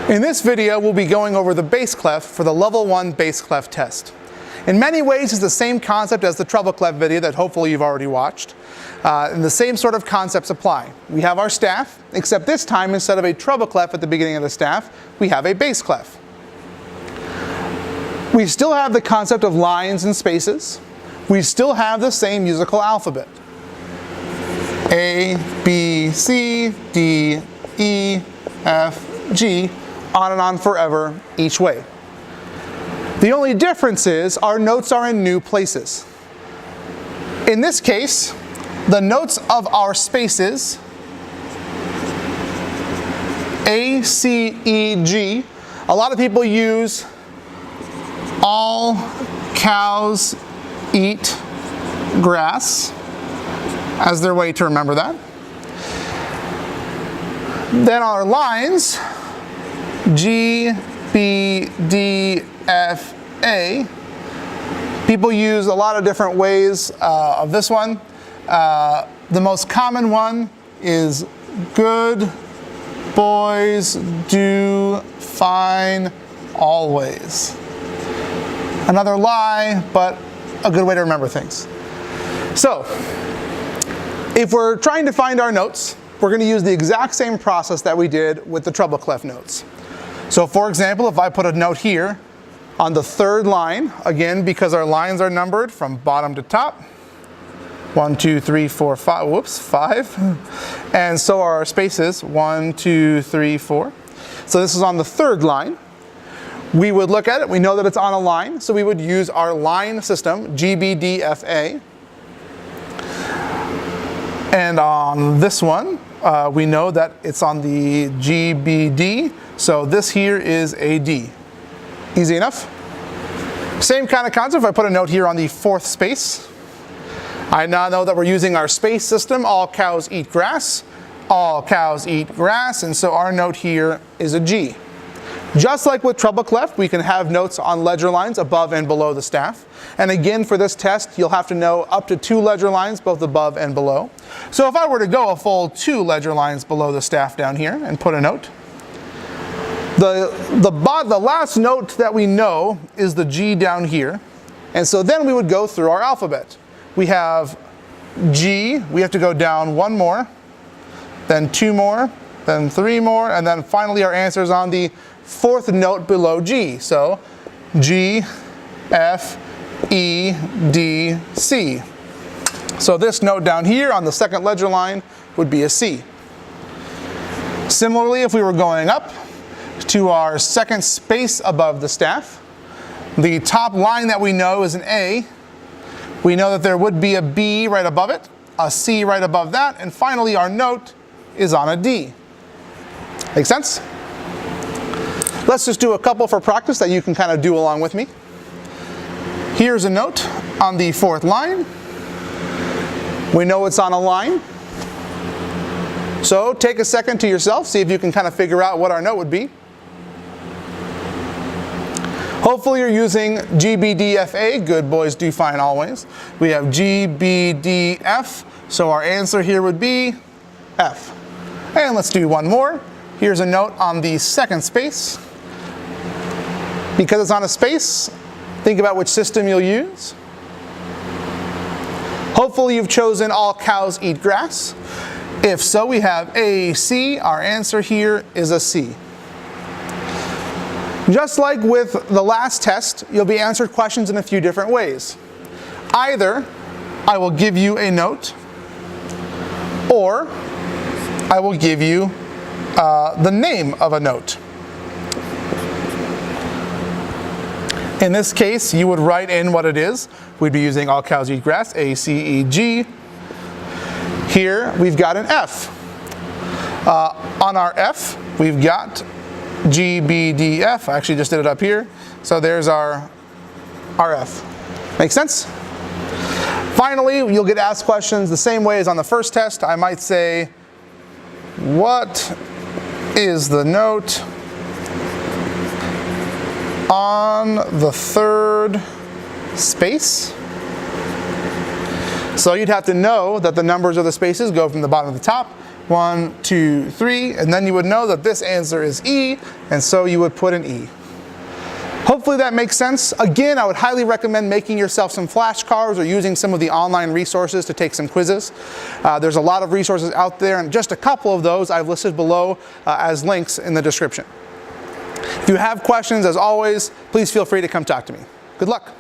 In this video, we'll be going over the bass clef for the level 1 bass clef test. In many ways, it's the same concept as the treble clef video that hopefully you've already watched. And the same sort of concepts apply. We have our staff, except this time, instead of a treble clef at the beginning of the staff, we have a bass clef. We still have the concept of lines and spaces. We still have the same musical alphabet. A, B, C, D, E, F, G, on and on forever each way. The only difference is our notes are in new places. In this case, the notes of our spaces, A, C, E, G, a lot of people use all cows eat grass as their way to remember that. Then our lines, G, B, D, F, A. People use a lot of different ways of this one. The most common one is good boys do fine always. Another lie, but a good way to remember things. So, if we're trying to find our notes, we're going to use the exact same process that we did with the treble clef notes. So for example, if I put a note here on the third line, again, because our lines are numbered from bottom to top, 1, 2, 3, 4, 5, whoops, 5. And so are our spaces, 1, 2, 3, 4. So this is on the third line. We would look at it, we know that it's on a line, so we would use our line system, G, B, D, F, A. And on this one, we know that it's on the G, B, D, so this here is a D. Easy enough? Same kind of concept if I put a note here on the fourth space. I now know that we're using our space system, all cows eat grass, all cows eat grass, and so our note here is a G. Just like with treble clef, we can have notes on ledger lines above and below the staff. And again, for this test, you'll have to know up to 2 ledger lines, both above and below. So if I were to go a full 2 ledger lines below the staff down here and put a note, the last note that we know is the G down here. And so then we would go through our alphabet. We have G, we have to go down 1 more, then 2 more, then 3 more, and then finally our answer is on the 4th note below G. So G, F, E, D, C. So this note down here on the second ledger line would be a C. Similarly, if we were going up to our second space above the staff, the top line that we know is an A. We know that there would be a B right above it, a C right above that, and finally our note is on a D. Make sense? Let's just do a couple for practice that you can kind of do along with me. Here's a note on the 4th line. We know it's on a line. So take a second to yourself, see if you can kind of figure out what our note would be. Hopefully you're using G, B, D, F, A, good boys do fine always. We have G, B, D, F, so our answer here would be F. And let's do one more. Here's a note on the second space. Because it's on a space, think about which system you'll use. Hopefully you've chosen all cows eat grass. If so, we have A, C. Our answer here is a C. Just like with the last test, you'll be answered questions in a few different ways. Either I will give you a note, or I will give you the name of a note. In this case, you would write in what it is. We'd be using all cows eat grass, A, C, E, G. Here, we've got an F. On our F, we've got G, B, D, F. I actually just did it up here. So there's our F. Make sense? Finally, you'll get asked questions the same way as on the first test. I might say, what is the note on the 3rd space? So you'd have to know that the numbers of the spaces go from the bottom to the top. 1, 2, 3, and then you would know that this answer is E, and so you would put an E. Hopefully that makes sense. Again, I would highly recommend making yourself some flashcards or using some of the online resources to take some quizzes. There's a lot of resources out there, and just a couple of those I've listed below as links in the description. If you have questions, as always, please feel free to come talk to me. Good luck.